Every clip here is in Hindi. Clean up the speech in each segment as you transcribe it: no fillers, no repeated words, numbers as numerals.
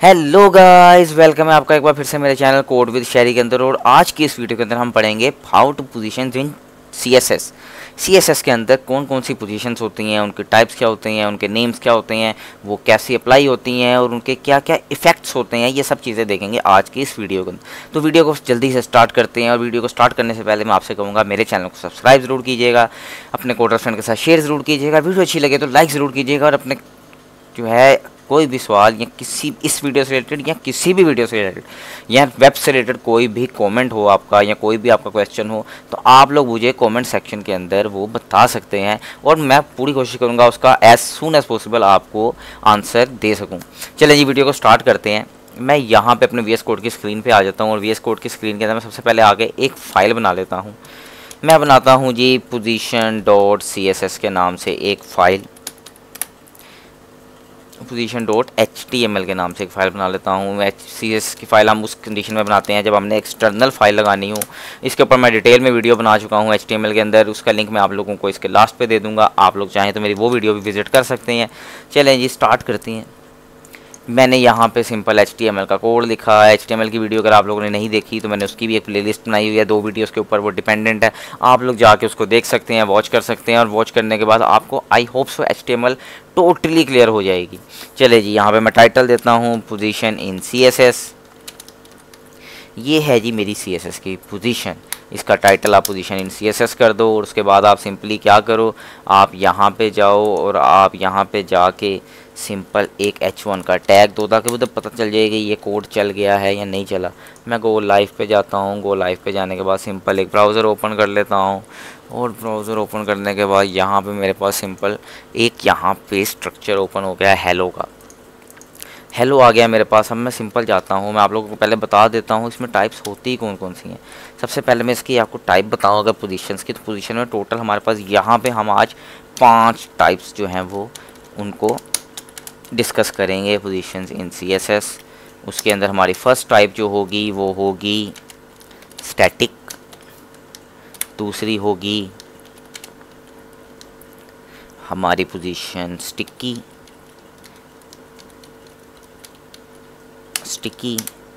हेलो गाइस, वेलकम है आपका एक बार फिर से मेरे चैनल कोड विद शेरी के अंदर। और आज की इस वीडियो के अंदर हम पढ़ेंगे how two positions in CSS. CSS के अंदर कौन कौन सी पोजीशंस होती हैं, उनके टाइप्स क्या होते हैं, उनके नेम्स क्या होते हैं, वो कैसे अप्लाई होती हैं और उनके क्या क्या इफेक्ट्स होते हैं, ये सब चीज़ें देखेंगे आज की इस वीडियो के अंदर। तो वीडियो को जल्दी से स्टार्ट करते हैं। और वीडियो को स्टार्ट करने से पहले मैं आपसे कहूँगा मेरे चैनल को सब्सक्राइब जरूर कीजिएगा, अपने कोडर फ्रेंड के साथ शेयर ज़रूर कीजिएगा, वीडियो अच्छी लगे तो लाइक ज़रूर कीजिएगा, और अपने जो है कोई भी सवाल या किसी इस वीडियो से रिलेटेड या किसी भी वीडियो से रिलेटेड या वेब से रिलेटेड कोई भी कमेंट हो आपका या कोई भी आपका क्वेश्चन हो तो आप लोग मुझे कमेंट सेक्शन के अंदर वो बता सकते हैं और मैं पूरी कोशिश करूँगा उसका एज सून एज पॉसिबल आपको आंसर दे सकूँ। चलिए जी वीडियो को स्टार्ट करते हैं। मैं यहाँ पे अपने VS कोड की स्क्रीन पे आ जाता हूँ और VS कोड की स्क्रीन के अंदर मैं सबसे पहले आगे एक फ़ाइल बना लेता हूँ। मैं बनाता हूँ जी position.css के नाम से एक फ़ाइल, position.html के नाम से एक फ़ाइल बना लेता हूँ। CSS की फ़ाइल हम उस कंडीशन में बनाते हैं जब हमने एक्सटर्नल फाइल लगानी हो। इसके ऊपर मैं डिटेल में वीडियो बना चुका हूँ HTML के अंदर, उसका लिंक मैं आप लोगों को इसके लास्ट पे दे दूँगा। आप लोग चाहें तो मेरी वो वीडियो भी विजिट कर सकते हैं। चलें जी स्टार्ट करते हैं। मैंने यहाँ पे सिंपल HTML का कोड लिखा है। HTML की वीडियो अगर आप लोगों ने नहीं देखी तो मैंने उसकी भी एक प्लेलिस्ट बनाई हुई है, 2 वीडियोस के ऊपर वो डिपेंडेंट है। आप लोग जाके उसको देख सकते हैं, वॉच कर सकते हैं, और वॉच करने के बाद आपको I hope so HTML totally clear हो जाएगी। चले जी यहाँ पे मैं टाइटल देता हूँ पोजीशन इन CSS। ये है जी मेरी CSS की पोजीशन, इसका टाइटल आप पोजीशन इन CSS कर दो। और उसके बाद आप सिंपली क्या करो, आप यहाँ पे जाओ और आप यहाँ पे जाके सिंपल एक H1 का टैग दो ताकि मुझे पता चल जाएगा ये कोड चल गया है या नहीं चला। मैं गो लाइव पे जाता हूँ। गो लाइव पे जाने के बाद सिंपल एक ब्राउज़र ओपन कर लेता हूँ और ब्राउज़र ओपन करने के बाद यहाँ पे मेरे पास सिंपल एक यहाँ पे स्ट्रक्चर ओपन हो गया है हेलो का। हेलो आ गया मेरे पास। अब मैं सिंपल जाता हूँ, मैं आप लोगों को पहले बता देता हूँ इसमें टाइप्स होती कौन कौन सी हैं। सबसे पहले मैं इसकी आपको टाइप बताऊँ अगर पोजीशंस की, तो पोजीशन में टोटल हमारे पास यहाँ पे हम आज 5 टाइप्स जो हैं वो उनको डिस्कस करेंगे पोजीशंस इन CSS। उसके अंदर हमारी फर्स्ट टाइप जो होगी वो होगी स्टैटिक, दूसरी होगी हमारी पोजीशन स्टिकी,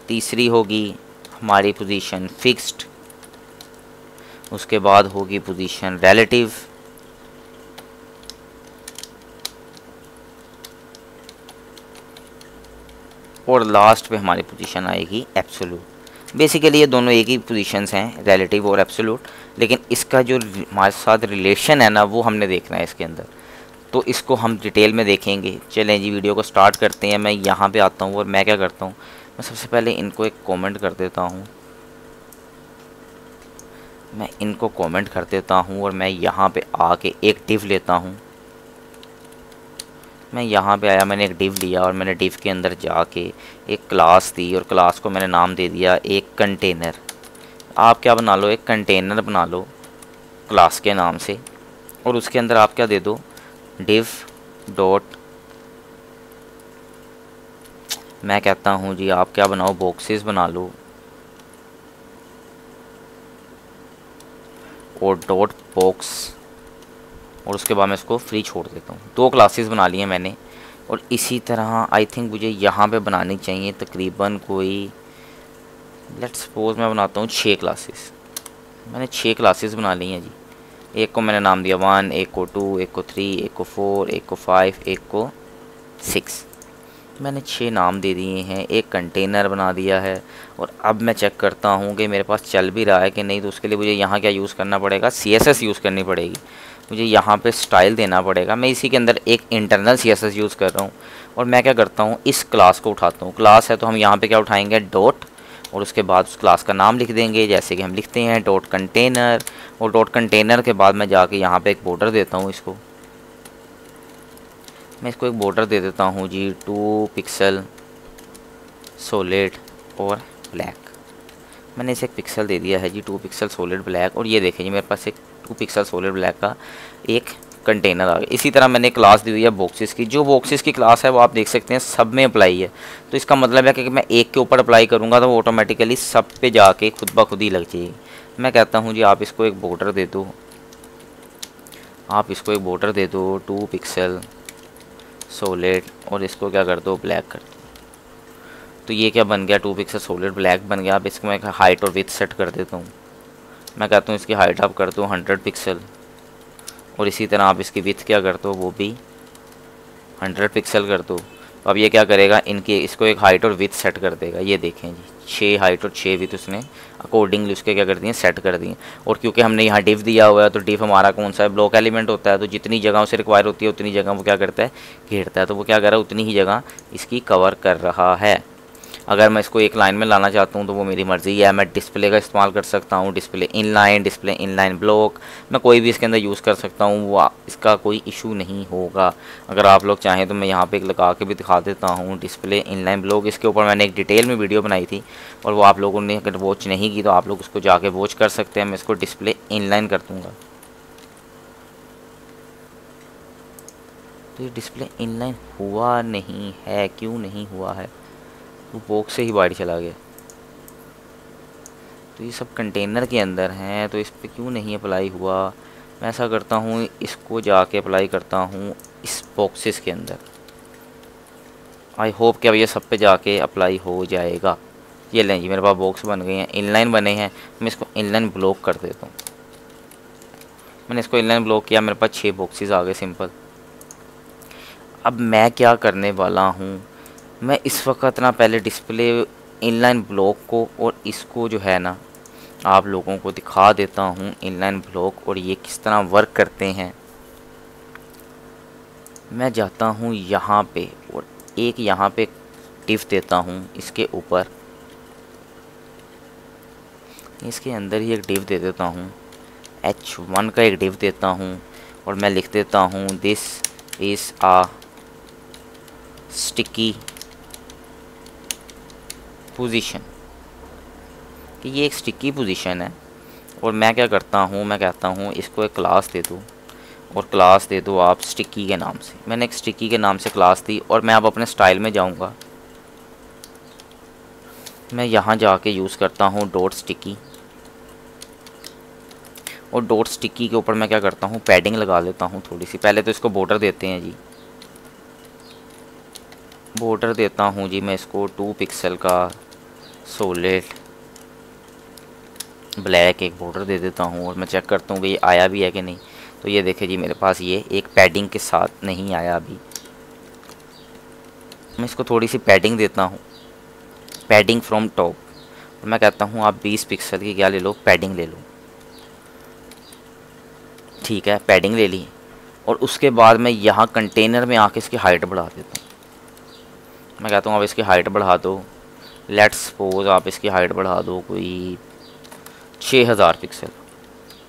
तीसरी होगी हमारी पोजीशन फिक्स्ड, उसके बाद होगी पोजीशन रिलेटिव, और लास्ट पे हमारी पोजीशन आएगी एब्सोल्यूट। बेसिकली ये दोनों एक ही पोजीशंस हैं, रिलेटिव और एब्सोल्यूट, लेकिन इसका जो हमारे साथ रिलेशन है ना वो हमने देखना है इसके अंदर, तो इसको हम डिटेल में देखेंगे। चलें जी वीडियो को स्टार्ट करते हैं। मैं यहाँ पे आता हूँ और मैं क्या करता हूँ, मैं सबसे पहले इनको एक कमेंट कर देता हूँ। और मैं यहाँ पे आके एक डिव लेता हूँ। मैं यहाँ पे आया, मैंने एक डिव लिया और मैंने डिव के अंदर जाके एक क्लास दी और क्लास को मैंने नाम दे दिया एक कंटेनर। आप क्या बना लो, एक कंटेनर बना लो क्लास के नाम से, और उसके अंदर आप क्या दे दो, डिव डॉट, मैं कहता हूँ जी आप क्या बनाओ, बॉक्सेस बना लो और डॉट बॉक्स, और उसके बाद मैं इसको फ्री छोड़ देता हूँ। 2 क्लासेस बना लिए मैंने। और इसी तरह आई थिंक मुझे यहाँ पे बनानी चाहिए तकरीबन कोई, लेट्स सपोज मैं बनाता हूँ 6 क्लासेस। मैंने 6 क्लासेस बना ली हैं जी। एक को मैंने नाम दिया 1, एक को 2, एक को 3, एक को 4, एक को 5, एक को 6। मैंने 6 नाम दे दिए हैं, एक कंटेनर बना दिया है। और अब मैं चेक करता हूँ कि मेरे पास चल भी रहा है कि नहीं, तो उसके लिए मुझे यहाँ क्या यूज़ करना पड़ेगा, CSS यूज़ करनी पड़ेगी। मुझे यहाँ पे स्टाइल देना पड़ेगा। मैं इसी के अंदर एक इंटरनल CSS यूज़ कर रहा हूँ। और मैं क्या करता हूँ, इस क्लास को उठाता हूँ। क्लास है तो हम यहाँ पे क्या उठाएंगे, डॉट, और उसके बाद उस क्लास का नाम लिख देंगे, जैसे कि हम लिखते हैं डॉट कंटेनर। और डॉट कंटेनर के बाद मैं जाके यहाँ पे एक बॉर्डर देता हूँ। मैं इसको एक बॉर्डर दे देता हूँ जी 2 पिक्सल सॉलिड और ब्लैक। मैंने इसे एक पिक्सल दे दिया है जी 2 पिक्सल सॉलिड ब्लैक। और ये देखें जी मेरे पास एक 2 पिक्सल सॉलिड ब्लैक का एक कंटेनर आ गया। इसी तरह मैंने क्लास दी हुई है बॉक्सेस की। जो बॉक्सेस की क्लास है वो आप देख सकते हैं सब में अप्लाई है। तो इसका मतलब है कि मैं एक के ऊपर अप्लाई करूँगा तो वो ऑटोमेटिकली सब पे जाके खुद ब खुद ही लग जाएगी। मैं कहता हूँ जी आप इसको एक बॉर्डर दे दो, 2 पिक्सल सॉलिड, और इसको क्या कर दो, ब्लैक कर दो। तो ये क्या बन गया, 2 पिक्सल सॉलिड ब्लैक बन गया। अब इसको मैं हाइट और विड्थ सेट कर देता हूँ। मैं कहता हूँ इसकी हाइट आप कर दो 100 पिक्सल, और इसी तरह आप इसकी विड्थ क्या कर दो, वो भी 100 पिक्सल कर दो। तो अब ये क्या करेगा, इनके इसको एक हाइट और विड्थ सेट कर देगा। ये देखें जी, 6 हाइट और 6 विड्थ उसने अकॉर्डिंगली उसके क्या कर दिए, सेट कर दिए। और क्योंकि हमने यहाँ डिव दिया हुआ है, तो डिव हमारा कौन सा है, ब्लॉक एलिमेंट होता है। तो जितनी जगह उसे रिक्वायर होती है उतनी जगह वो क्या करता है, घेरता है। तो वो क्या कर रहा है, उतनी ही जगह इसकी कवर कर रहा है। अगर मैं इसको एक लाइन में लाना चाहता हूँ तो वो मेरी मर्ज़ी है। मैं डिस्प्ले का इस्तेमाल कर सकता हूँ, डिस्प्ले इनलाइन ब्लॉक, मैं कोई भी इसके अंदर यूज़ कर सकता हूँ, वो इसका कोई इशू नहीं होगा। अगर आप लोग चाहें तो मैं यहाँ पे एक लगा के भी दिखा देता हूँ, डिस्प्ले इनलाइन ब्लॉक। इसके ऊपर मैंने एक डिटेल में वीडियो बनाई थी, और वो आप लोगों ने अगर वॉच नहीं की तो आप लोग उसको जाके वॉच कर सकते हैं। मैं इसको डिस्प्ले इनलाइन कर दूँगा, तो ये डिस्प्ले इनलाइन हुआ नहीं है। क्यों नहीं हुआ है, वो बॉक्स से ही बाहर चला गया। तो ये सब कंटेनर के अंदर हैं, तो इस पर क्यों नहीं अप्लाई हुआ। मैं ऐसा करता हूँ, इसको जाके अप्लाई करता हूँ इस बॉक्सेस के अंदर। आई होप कि अब ये सब पे जाके अप्लाई हो जाएगा। ये लें जी, मेरे पास बॉक्स बन गए हैं, इनलाइन बने हैं। मैं इसको इनलाइन ब्लॉक कर देता हूँ। मैंने इसको इनलाइन ब्लॉक किया, मेरे पास 6 बॉक्सेस आ गए सिंपल। अब मैं क्या करने वाला हूँ, मैं इस वक्त ना पहले डिस्प्ले इनलाइन ब्लॉक को और इसको जो है ना आप लोगों को दिखा देता हूँ, इनलाइन ब्लॉक और ये किस तरह वर्क करते हैं। मैं जाता हूँ यहाँ पे और एक यहाँ पे टिप देता हूँ इसके ऊपर, इसके अंदर ही एक डिव दे देता हूँ, H1 का एक डिव देता हूँ, और मैं लिख देता हूँ this is a sticky position, कि ये एक स्टिकी पोजीशन है। और मैं क्या करता हूँ, मैं कहता हूँ इसको एक क्लास दे दो, और क्लास दे दो आप स्टिकी के नाम से। मैंने एक स्टिकी के नाम से क्लास दी, और मैं अब अपने स्टाइल में जाऊँगा। मैं यहाँ जाके यूज़ करता हूँ डॉट स्टिकी, और डॉट स्टिकी के ऊपर मैं क्या करता हूँ, पैडिंग लगा लेता हूँ थोड़ी सी। पहले तो इसको बॉर्डर देते हैं जी, बॉर्डर देता हूँ जी मैं इसको 2 पिक्सल का सॉलिड ब्लैक एक बॉर्डर दे देता हूँ। और मैं चेक करता हूँ कि ये आया भी है कि नहीं। तो ये देखे जी, मेरे पास ये एक पैडिंग के साथ नहीं आया अभी। मैं इसको थोड़ी सी पैडिंग देता हूँ, पैडिंग फ्रॉम टॉप। और मैं कहता हूँ आप 20 पिक्सल की क्या ले लो, पैडिंग ले लो। ठीक है, पैडिंग ले ली। और उसके बाद मैं यहाँ कंटेनर में आके इसकी हाइट बढ़ा देता हूँ। मैं कहता हूँ आप इसकी हाइट बढ़ा दो, लेट्स सपोज आप इसकी हाइट बढ़ा दो कोई 6000 पिक्सल।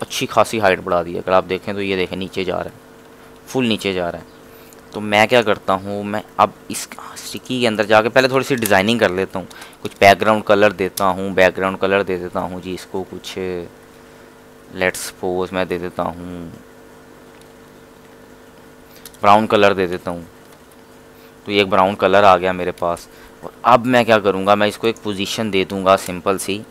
अच्छी खासी हाइट बढ़ा दी। अगर आप देखें तो ये देखें नीचे जा रहा है, फुल नीचे जा रहा है। तो मैं क्या करता हूँ, मैं अब इस स्टिकी के अंदर जाके पहले थोड़ी सी डिज़ाइनिंग कर लेता हूँ। कुछ बैकग्राउंड कलर देता हूँ, बैकग्राउंड कलर दे देता हूँ जी इसको कुछ, लेट्स सपोज मैं दे देता हूँ ब्राउन कलर दे देता हूँ। तो ये एक ब्राउन कलर आ गया मेरे पास। और अब मैं क्या करूँगा, मैं इसको एक पोजीशन दे दूँगा सिंपल सी।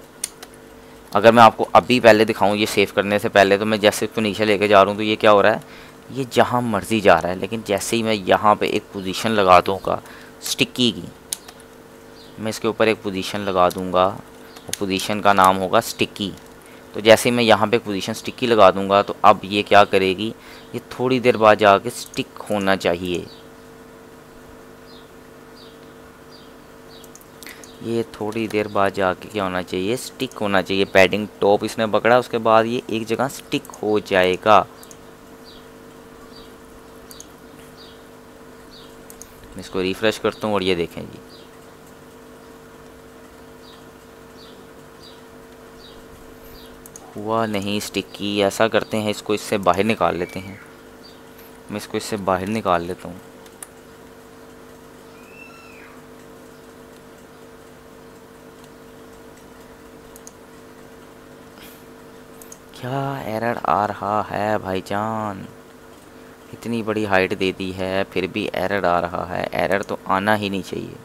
अगर मैं आपको अभी पहले दिखाऊँ ये सेव करने से पहले, तो मैं जैसे इसको नीचे लेके जा रहा हूँ तो ये क्या हो रहा है, ये जहाँ मर्जी जा रहा है। लेकिन जैसे ही मैं यहाँ पे एक पोजीशन लगा दूँगा स्टिकी की, मैं इसके ऊपर एक पोजीशन लगा दूँगा, वो पोजीशन का नाम होगा स्टिकी। तो जैसे ही मैं यहाँ पे पोजीशन स्टिकी लगा दूँगा, तो अब ये क्या करेगी, ये थोड़ी देर बाद जाके स्टिक होना चाहिए। ये थोड़ी देर बाद जाके क्या होना चाहिए, स्टिक होना चाहिए। पैडिंग टॉप इसने पकड़ा, उसके बाद ये एक जगह स्टिक हो जाएगा। मैं इसको रिफ्रेश करता हूँ और ये देखें जी, हुआ नहीं स्टिकी। ऐसा करते हैं, इसको इससे बाहर निकाल लेते हैं। मैं इसको इससे बाहर निकाल लेता हूँ। क्या एरर आ रहा है भाईजान, इतनी बड़ी हाइट दे दी है फिर भी एरर आ रहा है। एरर तो आना ही नहीं चाहिए।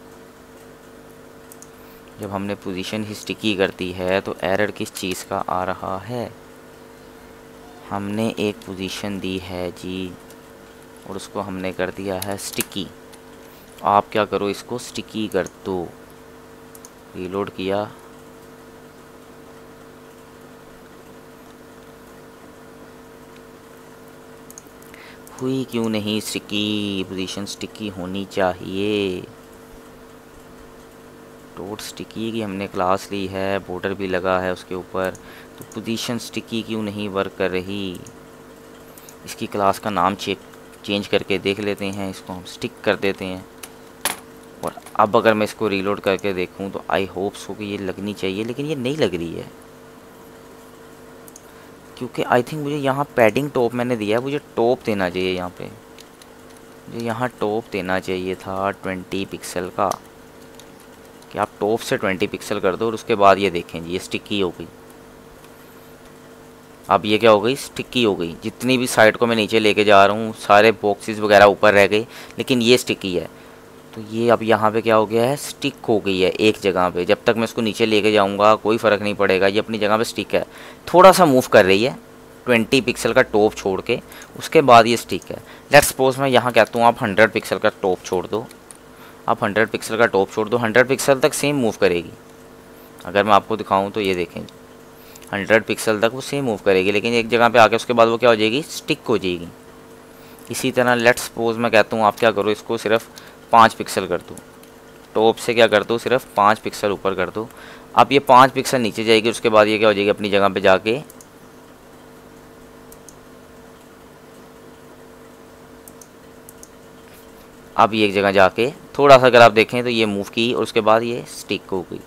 जब हमने पोजीशन ही स्टिकी कर दी है तो एरर किस चीज़ का आ रहा है। हमने एक पोजीशन दी है जी, और उसको हमने कर दिया है स्टिकी। आप क्या करो, इसको स्टिकी कर दो। रीलोड किया, हुई क्यों नहीं स्टिकी? पोजीशन स्टिकी होनी चाहिए। डॉट स्टिकी की हमने क्लास ली है, बॉर्डर भी लगा है उसके ऊपर, तो पोजीशन स्टिकी क्यों नहीं वर्क कर रही? इसकी क्लास का नाम चेंज करके देख लेते हैं, इसको हम स्टिक कर देते हैं। और अब अगर मैं इसको रीलोड करके देखूं तो आई होप सो कि ये लगनी चाहिए, लेकिन ये नहीं लग रही है, क्योंकि आई थिंक मुझे यहाँ पैडिंग टॉप मैंने दिया है, मुझे टॉप देना चाहिए यहाँ पे, मुझे यहाँ टॉप देना चाहिए था 20 पिक्सल का, कि आप टॉप से 20 पिक्सल कर दो और उसके बाद ये देखें जी ये स्टिकी हो गई। अब ये क्या हो गई? स्टिकी हो गई। जितनी भी साइड को मैं नीचे लेके जा रहा हूँ सारे बॉक्सेस वगैरह ऊपर रह गए, लेकिन ये स्टिकी है। तो ये अब यहाँ पे क्या हो गया है? स्टिक हो गई है एक जगह पे। जब तक मैं इसको नीचे लेके जाऊँगा कोई फ़र्क नहीं पड़ेगा, ये अपनी जगह पे स्टिक है। थोड़ा सा मूव कर रही है 20 पिक्सल का टॉप छोड़ के, उसके बाद ये स्टिक है। लेट्स सपोज मैं यहाँ कहता हूँ आप 100 पिक्सल का टॉप छोड़ दो, आप 100 पिक्सल का टॉप छोड़ दो, 100 पिक्सल तक सेम मूव करेगी। अगर मैं आपको दिखाऊँ तो ये देखें 100 पिक्सल तक वो सेम मूव करेगी, लेकिन एक जगह पे आके उसके बाद वो क्या हो जाएगी? स्टिक हो जाएगी। इसी तरह लेट्स सपोज मैं कहता हूँ आप क्या करो, इसको सिर्फ 5 पिक्सल कर दो, टॉप से क्या कर दो सिर्फ 5 पिक्सल ऊपर कर दो। अब ये 5 पिक्सल नीचे जाएगी, उसके बाद ये क्या हो जाएगी? अपनी जगह पे जाके अब ये एक जगह जाके थोड़ा सा अगर आप देखें तो ये मूव की और उसके बाद ये स्टिक हो गई।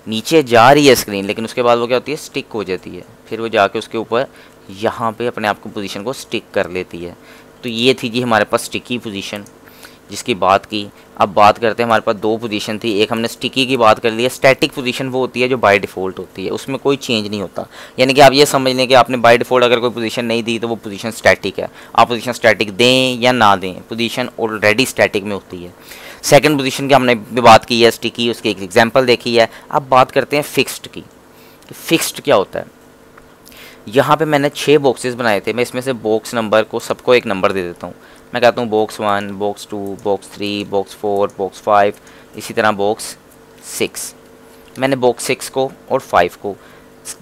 नीचे जा रही है स्क्रीन, लेकिन उसके बाद वो क्या होती है? स्टिक हो जाती है। फिर वो जाके उसके ऊपर यहाँ पे अपने आप को पोजीशन को स्टिक कर लेती है। तो ये थी जी हमारे पास स्टिकी पोजीशन जिसकी बात की। अब बात करते हैं, हमारे पास दो पोजीशन थी, एक हमने स्टिकी की बात कर ली है। स्टैटिक पोजीशन वो होती है जो बाय डिफ़ॉल्ट होती है, उसमें कोई चेंज नहीं होता। यानी कि आप ये समझ लें कि आपने बाय डिफ़ॉल्ट अगर कोई पोजीशन नहीं दी तो वो पोजीशन स्टैटिक है। आप पोजीशन स्टैटिक दें या ना दें, पोजीशन ऑलरेडी स्टैटिक में होती है। सेकंड पोजीशन की हमने भी बात की है स्टिकी, उसकी एक एग्जांपल देखी है। अब बात करते हैं फिक्स्ड की। फिक्स्ड क्या होता है? यहाँ पे मैंने 6 बॉक्सेस बनाए थे, मैं इसमें से बॉक्स नंबर को सबको एक नंबर दे देता हूँ। मैं कहता हूँ box 1, box 2, box 3, box 4, box 5, इसी तरह बॉक्स 6। मैंने बॉक्स 6 को और 5 को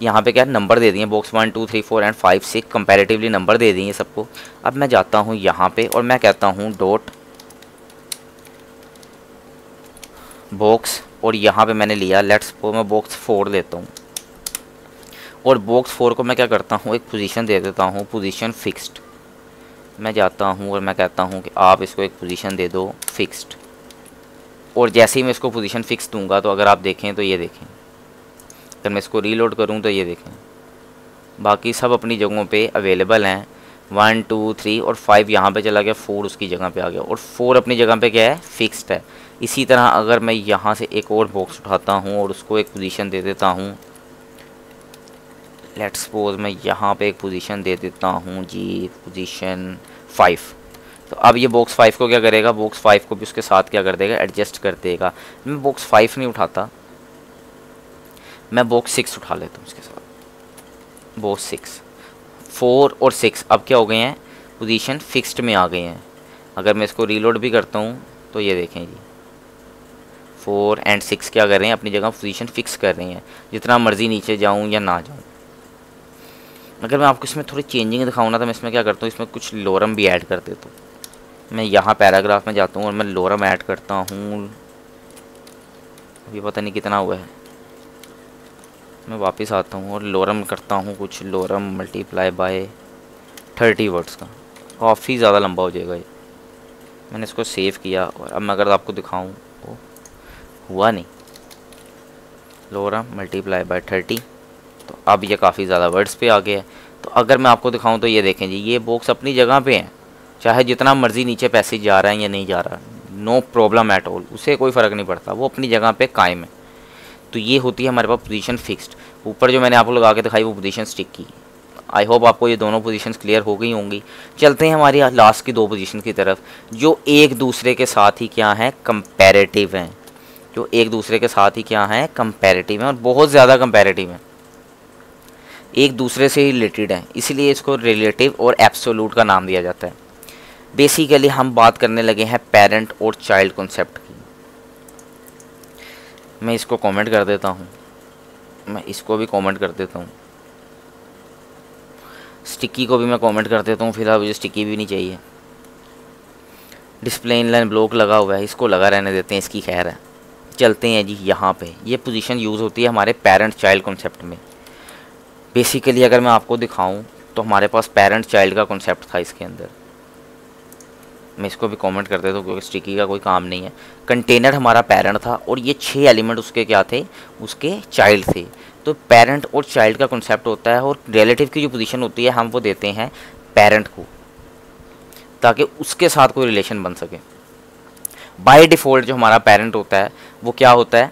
यहाँ पे क्या नंबर दे दिए, बॉक्स 1, 2, 3, 4 एंड 5, 6 कंपैरेटिवली नंबर दे दिए सबको। अब मैं जाता हूँ यहाँ पे और मैं कहता हूँ डॉट बॉक्स, और यहाँ पे मैंने लिया लेट्स सपोज मैं बॉक्स 4 लेता हूँ, और बॉक्स 4 को मैं क्या करता हूँ एक पोजीशन दे देता हूँ, पोजीशन फिक्स्ड। मैं जाता हूँ और मैं कहता हूँ कि आप इसको एक पोजीशन दे दो फिक्स्ड, और जैसे ही मैं इसको पोजीशन फिक्स दूंगा तो अगर आप देखें तो ये देखें, अगर मैं इसको रीलोड करूँ तो ये देखें बाकी सब अपनी जगहों पे अवेलेबल हैं। 1, 2, 3 और 5 यहाँ पे चला गया, 4 उसकी जगह पे आ गया, और 4 अपनी जगह पे क्या है? फिक्स्ड है। इसी तरह अगर मैं यहाँ से एक और बॉक्स उठाता हूँ और उसको एक पोजीशन दे देता हूँ, लेट्स सपोज मैं यहाँ पे एक पोजीशन दे देता हूँ जी पोजीशन 5, तो अब ये बॉक्स 5 को क्या करेगा? बॉक्स 5 को भी उसके साथ क्या कर देगा? एडजस्ट कर देगा। मैं बॉक्स 5 नहीं उठाता, मैं बॉक्स 6 उठा लेता हूँ उसके साथ। बॉक्स 6, 4 और 6 अब क्या हो गए हैं? पोजीशन फिक्स्ड में आ गए हैं। अगर मैं इसको रीलोड भी करता हूँ तो ये देखें जी 4 एंड 6 क्या कर रहे हैं? अपनी जगह पोजीशन फिक्स कर रहे हैं, जितना मर्जी नीचे जाऊँ या ना जाऊँ। अगर मैं आपको इसमें थोड़ी चेंजिंग दिखाऊँ ना तो मैं इसमें क्या करता हूँ, इसमें कुछ लोरम भी ऐड कर देता हूँ। मैं यहाँ पैराग्राफ में जाता हूँ और मैं लोरम ऐड करता हूँ, अभी पता नहीं कितना हुआ है, मैं वापस आता हूँ और लोरम करता हूँ कुछ, लोरम मल्टीप्लाई बाय 30 वर्ड्स का, काफ़ी ज़्यादा लंबा हो जाएगा ये। मैंने इसको सेव किया और अब मैं अगर आपको दिखाऊँ तो हुआ नहीं, लोरम मल्टीप्लाई बाय 30, तो अब ये काफ़ी ज़्यादा वर्ड्स पे आ गया है। तो अगर मैं आपको दिखाऊं तो ये देखें जी ये बॉक्स अपनी जगह पे है, चाहे जितना मर्जी नीचे पैसेज जा रहा है या नहीं जा रहा, नो प्रॉब्लम एट ऑल, उसे कोई फ़र्क नहीं पड़ता, वो अपनी जगह पे कायम है। तो ये होती है हमारे पास पोजीशन फिक्स्ड। ऊपर जो मैंने आपको लगा के दिखाई वो पोजीशन स्टिक की। आई होप आपको ये दोनों पोजीशंस क्लियर हो गई होंगी। चलते हैं हमारी लास्ट की 2 पोजीशन की तरफ, जो एक दूसरे के साथ ही क्या है? कंपैरेटिव हैं। जो एक दूसरे के साथ ही क्या है? कंपैरेटिव हैं, और बहुत ज़्यादा कंपैरेटिव हैं, एक दूसरे से ही रिलेटेड है, इसलिए इसको रिलेटिव और एब्सोल्यूट का नाम दिया जाता है। बेसिकली हम बात करने लगे हैं पेरेंट और चाइल्ड कॉन्सेप्ट की। मैं इसको कमेंट कर देता हूँ, मैं इसको भी कमेंट कर देता हूँ, स्टिकी को भी मैं कमेंट कर देता हूँ। फिलहाल मुझे स्टिकी भी नहीं चाहिए। डिस्प्ले इनलाइन ब्लॉक लगा हुआ है, इसको लगा रहने देते हैं, इसकी खैर है। चलते हैं जी यहाँ पे। ये पोजीशन यूज़ होती है हमारे पेरेंट चाइल्ड कॉन्सेप्ट में। बेसिकली अगर मैं आपको दिखाऊं तो हमारे पास पेरेंट चाइल्ड का कॉन्सेप्ट था इसके अंदर। मैं इसको भी कमेंट कर देता हूँ क्योंकि स्टिकी का कोई काम नहीं है। कंटेनर हमारा पेरेंट था और ये 6 एलिमेंट उसके क्या थे, उसके चाइल्ड थे। तो पेरेंट और चाइल्ड का कॉन्सेप्ट होता है और रिलेटिव की जो पोजीशन होती है हम वो देते हैं पेरेंट को, ताकि उसके साथ कोई रिलेशन बन सके। बाय डिफ़ॉल्ट जो हमारा पेरेंट होता है वो क्या होता है,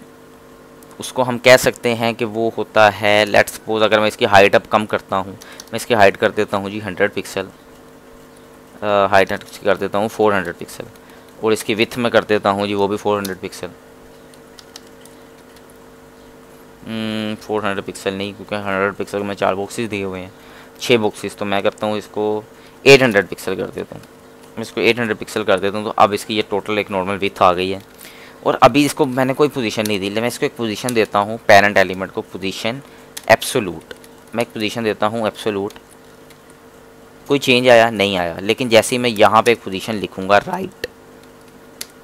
उसको हम कह सकते हैं कि वो होता है, लेट्स सपोज अगर मैं इसकी हाइट अब कम करता हूँ, मैं इसकी हाइट कर देता हूँ जी 100 पिक्सल, हाइट कर देता हूँ 400 पिक्सल, और इसकी विथ में कर देता हूँ जी वो भी 400 पिक्सल। 400 पिक्सल नहीं, क्योंकि 100 पिक्सल में 4 बॉक्सेस दिए हुए हैं, 6 बॉक्सेस, तो मैं करता हूँ इसको 800 पिक्सल कर देता हूँ। मैं इसको 800 पिक्सल कर देता हूँ, तो अब इसकी ये टोटल एक नॉर्मल विथ आ गई है। और अभी इसको मैंने कोई पोजीशन नहीं दी, मैं इसको एक पोजीशन देता हूँ पेरेंट एलिमेंट को, पोजीशन एब्सोल्यूट। मैं एक पोजीशन देता हूँ एब्सोल्यूट। कोई चेंज आया नहीं आया, लेकिन जैसे ही मैं यहाँ पे एक पोजीशन लिखूँगा राइट,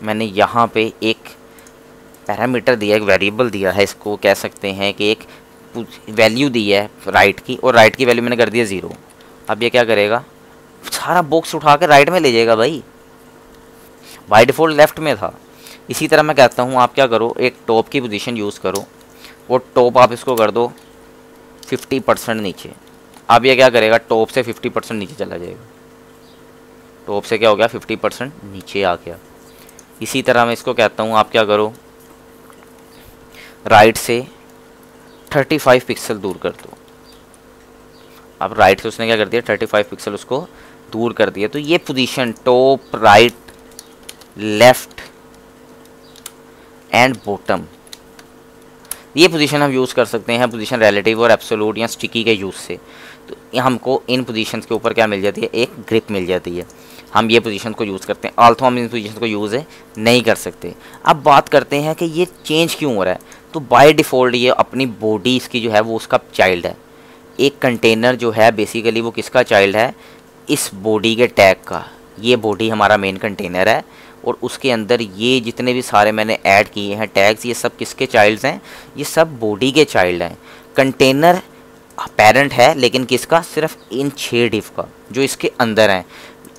मैंने यहाँ पे एक पैरामीटर दिया, एक वेरिएबल दिया है, इसको कह सकते हैं कि एक वैल्यू दी है राइट की, और राइट की वैल्यू मैंने कर दिया 0। अब ये क्या करेगा, सारा बॉक्स उठा के राइट में ले जाएगा भाई, बाय डिफ़ॉल्ट लेफ्ट में था। इसी तरह मैं कहता हूँ आप क्या करो, एक टॉप की पोजीशन यूज़ करो, और टॉप आप इसको कर दो 50% नीचे। अब ये क्या करेगा, टॉप से 50% नीचे चला जाएगा, टॉप से क्या हो गया 50% नीचे आ गया। इसी तरह मैं इसको कहता हूँ आप क्या करो, राइट से 35 पिक्सल दूर कर दो। अब राइट से उसने क्या कर दिया, 35 पिक्सल उसको दूर कर दिया। तो ये position top, right, left and bottom, ये पोजीशन हम यूज़ कर सकते हैं पोजीशन रिलेटिव और एब्सोल्यूट या स्टिकी के यूज़ से। तो हमको इन पोजीशंस के ऊपर क्या मिल जाती है, एक ग्रिप मिल जाती है। हम ये पोजीशन को यूज़ करते हैं, आल्सो हम इन पोजीशन को यूज़ नहीं कर सकते। अब बात करते हैं कि ये चेंज क्यों हो रहा है। तो बाय डिफ़ॉल्ट ये अपनी बॉडी इसकी जो है वो उसका चाइल्ड है। एक कंटेनर जो है बेसिकली वो किसका चाइल्ड है, इस बॉडी के टैग का। ये बॉडी हमारा मेन कंटेनर है और उसके अंदर ये जितने भी सारे मैंने ऐड किए हैं टैग्स, ये सब किसके चाइल्ड्स हैं, ये सब बॉडी के चाइल्ड हैं। कंटेनर पेरेंट है लेकिन किसका, सिर्फ इन 6 डिव का जो इसके अंदर हैं।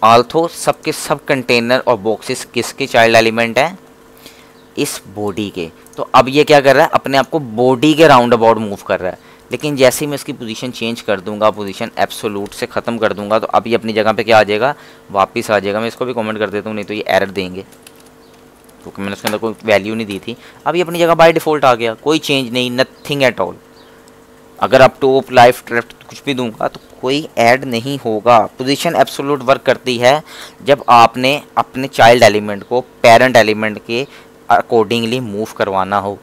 आल्थो सब के सब कंटेनर और बॉक्सेस किसके चाइल्ड एलिमेंट हैं, इस बॉडी के। तो अब ये क्या कर रहा है, अपने आप को बॉडी के राउंड अबाउट मूव कर रहा है। लेकिन जैसे ही मैं इसकी पोजीशन चेंज कर दूंगा, पोजीशन एब्सोल्यूट से ख़त्म कर दूंगा, तो अब ये अपनी जगह पे क्या आ जाएगा, वापस आ जाएगा। मैं इसको भी कमेंट कर देता हूँ, नहीं तो ये एरर देंगे क्योंकि मैंने उसके अंदर कोई वैल्यू नहीं दी थी। अब ये अपनी जगह बाय डिफ़ॉल्ट आ गया, कोई चेंज नहीं, नथिंग एट ऑल। अगर आप टॉप, लेफ्ट, कुछ भी दूंगा तो कोई ऐड नहीं होगा। पोजीशन एब्सोल्यूट वर्क करती है जब आपने अपने चाइल्ड एलिमेंट को पेरेंट एलिमेंट के अकॉर्डिंगली मूव करवाना हो,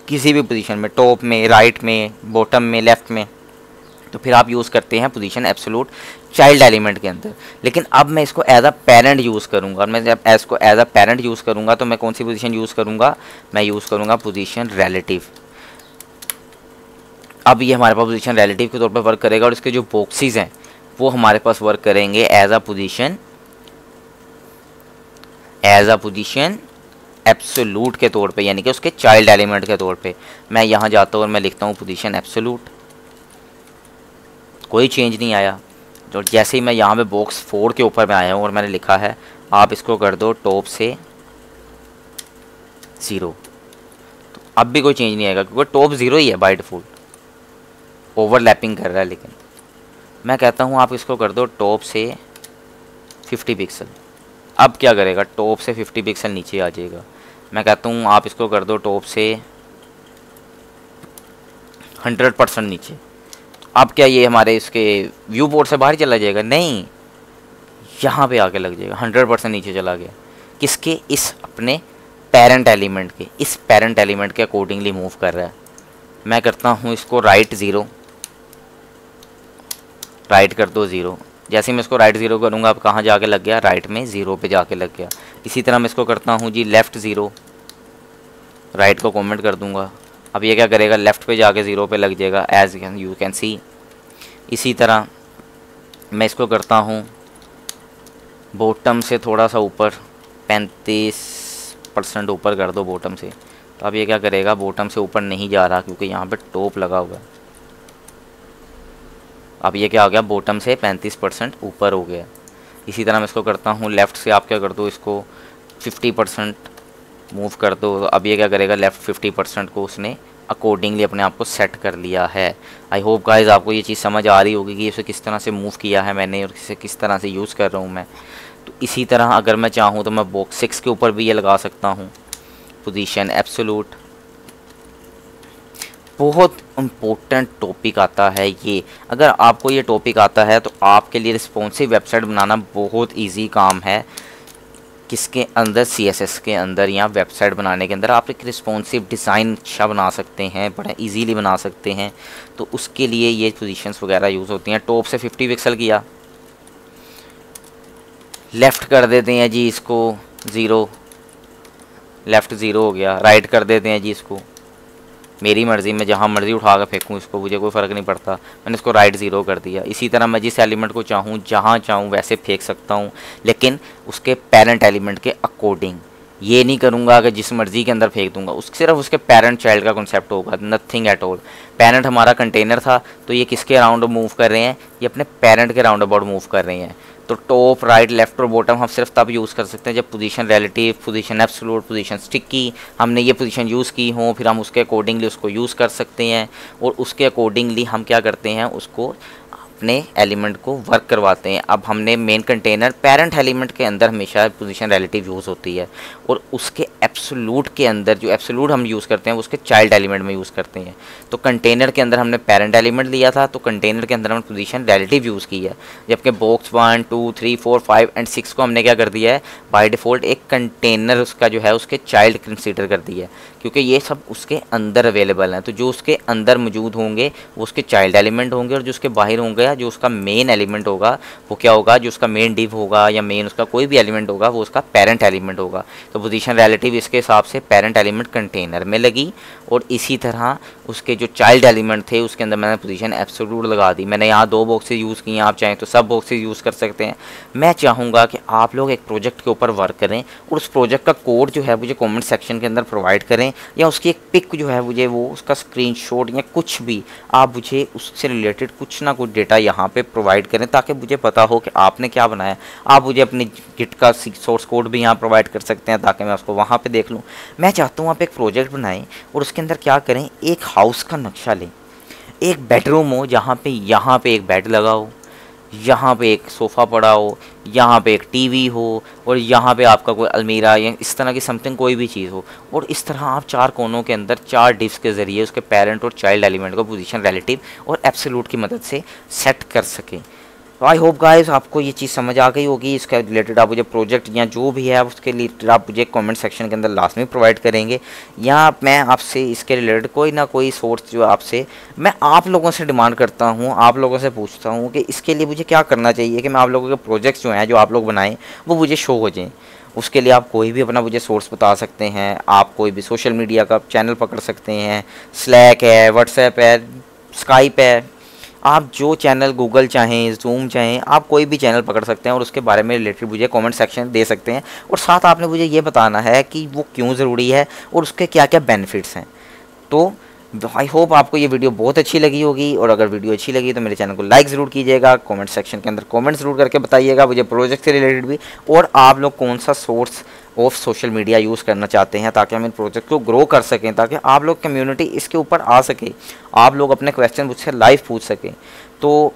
किसी भी पोजीशन में, टॉप में, राइट में, बॉटम में, लेफ्ट में, तो फिर आप यूज़ करते हैं पोजीशन एब्सोल्यूट चाइल्ड एलिमेंट के अंदर। लेकिन अब मैं इसको एज अ पेरेंट यूज़ करूँगा, और मैं जब इसको एज अ पेरेंट यूज़ करूँगा तो मैं कौन सी पोजीशन यूज़ करूँगा, मैं यूज़ करूँगा पोजीशन रिलेटिव। अब ये हमारे पास पोजीशन रिलेटिव के तौर पर वर्क करेगा और इसके जो बॉक्सेस हैं वो हमारे पास वर्क करेंगे एज अ पोजीशन एब्सोल्यूट के तौर पे, यानी कि उसके चाइल्ड एलिमेंट के तौर पे। मैं यहाँ जाता हूँ और मैं लिखता हूँ पोजीशन एब्सोल्यूट, कोई चेंज नहीं आया। तो जैसे ही मैं यहाँ पे बॉक्स 4 के ऊपर में आया हूँ और मैंने लिखा है आप इसको कर दो टॉप से 0, तो अब भी कोई चेंज नहीं आएगा क्योंकि टॉप 0 ही है बाय डिफ़ॉल्ट, ओवरलैपिंग कर रहा है। लेकिन मैं कहता हूँ आप इसको कर दो टॉप से 50 पिक्सल, अब क्या करेगा, टॉप से 50 पिक्सल नीचे आ जाएगा। मैं कहता हूँ आप इसको कर दो टॉप से 100% नीचे, अब क्या ये हमारे इसके व्यू बोर्ड से बाहर चला जाएगा, नहीं, यहाँ पे आके लग जाएगा, 100% नीचे चला गया। किसके, इस अपने पेरेंट एलिमेंट के, इस पेरेंट एलिमेंट के अकॉर्डिंगली मूव कर रहा है। मैं करता हूँ इसको राइट 0, राइट कर दो 0। जैसे मैं इसको राइट 0 करूँगा अब कहाँ जाके लग गया, राइट में 0 पे जाके लग गया। इसी तरह मैं इसको करता हूँ जी लेफ़्ट 0, राइट को कमेंट कर दूंगा। अब ये क्या करेगा, लेफ़्ट पे जाके 0 पे लग जाएगा एज यू कैन सी। इसी तरह मैं इसको करता हूँ बॉटम से थोड़ा सा ऊपर, 35% ऊपर कर दो बॉटम से। तो अब ये क्या करेगा, बॉटम से ऊपर नहीं जा रहा क्योंकि यहाँ पे टॉप लगा हुआ है। अब ये क्या हो गया, बॉटम से 35% ऊपर हो गया। इसी तरह मैं इसको करता हूँ लेफ़्ट से, आप क्या कर दो, इसको 50% मूव कर दो। अब ये क्या करेगा, लेफ़्ट 50% को उसने अकॉर्डिंगली अपने आप को सेट कर लिया है। आई होप गाइस आपको ये चीज़ समझ आ रही होगी कि इसे किस तरह से मूव किया है मैंने और इसे किस तरह से यूज़ कर रहा हूँ मैं। तो इसी तरह अगर मैं चाहूँ तो मैं बॉक्स 6 के ऊपर भी ये लगा सकता हूँ, पोजीशन एब्सोल्यूट। बहुत इम्पोर्टेंट टॉपिक आता है ये। अगर आपको ये टॉपिक आता है तो आपके लिए रिस्पॉन्सिव वेबसाइट बनाना बहुत इजी काम है। किसके अंदर, CSS के अंदर या वेबसाइट बनाने के अंदर आप एक रिस्पॉन्सिव डिज़ाइन अच्छा बना सकते हैं, बड़ा इजीली बना सकते हैं। तो उसके लिए ये पोजीशंस वगैरह यूज़ होती हैं। टॉप से 50 पिक्सल किया, लेफ़्ट कर देते हैं जी इसको 0, लेफ़्ट 0 हो गया। राइट कर देते हैं जी इसको, मेरी मर्ज़ी, मैं जहाँ मर्ज़ी उठा कर फेंकूँ इसको, मुझे कोई फ़र्क नहीं पड़ता। मैंने इसको राइट 0 कर दिया। इसी तरह मैं जिस एलिमेंट को चाहूँ जहाँ चाहूँ वैसे फेंक सकता हूँ, लेकिन उसके पेरेंट एलिमेंट के अकॉर्डिंग। ये नहीं करूँगा कि जिस मर्ज़ी के अंदर फेंक दूँगा, सिर्फ उसके पेरेंट चाइल्ड का कॉन्सेप्ट होगा, नथिंग एट ऑल। पेरेंट हमारा कंटेनर था, तो ये किसके अराउंड मूव कर रहे हैं, ये अपने पेरेंट के राउंड अबाउट मूव कर रहे हैं। तो टॉप, राइट, लेफ्ट और बॉटम हम सिर्फ तब यूज़ कर सकते हैं जब position relative, position absolute, position sticky हमने ये पोजीशन यूज़ की हो, फिर हम उसके अकॉर्डिंगली उसको यूज़ कर सकते हैं। और उसके अकॉर्डिंगली हम क्या करते हैं, उसको अपने एलिमेंट को वर्क करवाते हैं। अब हमने मेन कंटेनर, पेरेंट एलिमेंट के अंदर हमेशा पोजीशन रिलेटिव यूज़ होती है, और उसके एब्सोल्यूट के अंदर जो एब्सोल्यूट हम यूज़ करते हैं उसके चाइल्ड एलिमेंट में यूज़ करते हैं। तो कंटेनर के अंदर हमने पेरेंट एलिमेंट लिया था, तो कंटेनर के अंदर हमने पोजीशन रिलेटिव यूज़ की है। जबकि बॉक्स 1, 2, 3, 4, 5 एंड 6 को हमने क्या कर दिया है, बाय डिफ़ॉल्ट एक कंटेनर उसका जो है उसके चाइल्ड कंसीडर कर दिया है, क्योंकि ये सब उसके अंदर अवेलेबल हैं। तो जो उसके अंदर मौजूद होंगे वो उसके चाइल्ड एलिमेंट होंगे, और जो उसके बाहर होंगे, जो उसका मेन एलिमेंट होगा वो क्या होगा, जो उसका मेन डिव होगा या मेन उसका कोई भी एलिमेंट होगा वो उसका पेरेंट एलिमेंट होगा। तो पोजीशन रिलेटिव इसके हिसाब से पेरेंट एलिमेंट कंटेनर में लगी, और इसी तरह उसके जो चाइल्ड एलिमेंट थे उसके अंदर मैंने पोजीशन एब्सोल्यूट लगा दी। मैंने यहाँ 2 बॉक्सेस यूज़ किए हैं, आप चाहें तो सब बॉक्सेस यूज़ कर सकते हैं। मैं चाहूँगा कि आप लोग एक प्रोजेक्ट के ऊपर वर्क करें और उस प्रोजेक्ट का कोड जो है मुझे कमेंट सेक्शन के अंदर प्रोवाइड करें, या उसकी एक पिक जो है मुझे वो उसका स्क्रीनशॉट या कुछ भी आप मुझे उससे रिलेटेड कुछ ना कुछ डेटा यहाँ पे प्रोवाइड करें, ताकि मुझे पता हो कि आपने क्या बनाया। आप मुझे अपनी गिट का सोर्स कोड भी यहाँ प्रोवाइड कर सकते हैं ताकि मैं उसको वहाँ पे देख लूँ। मैं चाहता हूँ आप एक प्रोजेक्ट बनाएं और उसके अंदर क्या करें, एक हाउस का नक्शा लें, एक बेडरूम हो जहाँ पे यहाँ पे एक बेड लगा हो, यहाँ पे एक सोफ़ा पड़ा हो, यहाँ पे एक टीवी हो, और यहाँ पे आपका कोई अलमीरा या इस तरह की समथिंग कोई भी चीज़ हो। और इस तरह आप 4 कोनों के अंदर 4 डिव्स के ज़रिए उसके पेरेंट और चाइल्ड एलिमेंट को पोजीशन रिलेटिव और एब्सोल्यूट की मदद से सेट कर सकें। तो आई होप गाइस आपको ये चीज़ समझ आ गई होगी। इसके रिलेटेड आप मुझे प्रोजेक्ट या जो भी है उसके लिए आप मुझे कमेंट सेक्शन के अंदर लास्ट में प्रोवाइड करेंगे, या मैं आपसे इसके रिलेटेड कोई ना कोई सोर्स जो आपसे मैं आप लोगों से डिमांड करता हूँ, आप लोगों से पूछता हूँ कि इसके लिए मुझे क्या करना चाहिए कि मैं आप लोगों के प्रोजेक्ट्स जो हैं जो आप लोग बनाएं वो मुझे शो हो जाएँ। उसके लिए आप कोई भी अपना मुझे सोर्स बता सकते हैं, आप कोई भी सोशल मीडिया का चैनल पकड़ सकते हैं, स्लैक है, व्हाट्सएप है, स्काइप है, आप जो चैनल गूगल चाहें, जूम चाहें, आप कोई भी चैनल पकड़ सकते हैं और उसके बारे में रिलेटेड मुझे कमेंट सेक्शन दे सकते हैं। और साथ आपने मुझे ये बताना है कि वो क्यों ज़रूरी है और उसके क्या क्या बेनिफिट्स हैं। तो आई होप आपको ये वीडियो बहुत अच्छी लगी होगी, और अगर वीडियो अच्छी लगी तो मेरे चैनल को लाइक ज़रूर कीजिएगा, कमेंट सेक्शन के अंदर कमेंट ज़रूर करके बताइएगा मुझे प्रोजेक्ट से रिलेटेड भी, और आप लोग कौन सा source of social media use करना चाहते हैं ताकि हम इन प्रोजेक्ट को ग्रो कर सकें, ताकि आप लोग कम्युनिटी इसके ऊपर आ सके, आप लोग अपने क्वेश्चन मुझसे लाइव पूछ सकें। तो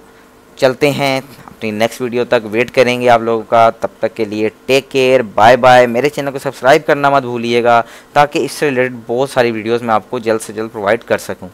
चलते हैं अपनी नेक्स्ट वीडियो तक, वेट करेंगे आप लोगों का। तब तक के लिए टेक केयर, बाय बाय। मेरे चैनल को सब्सक्राइब करना मत भूलिएगा ताकि इससे रिलेटेड बहुत सारी वीडियोस मैं आपको जल्द से जल्द प्रोवाइड कर सकूं।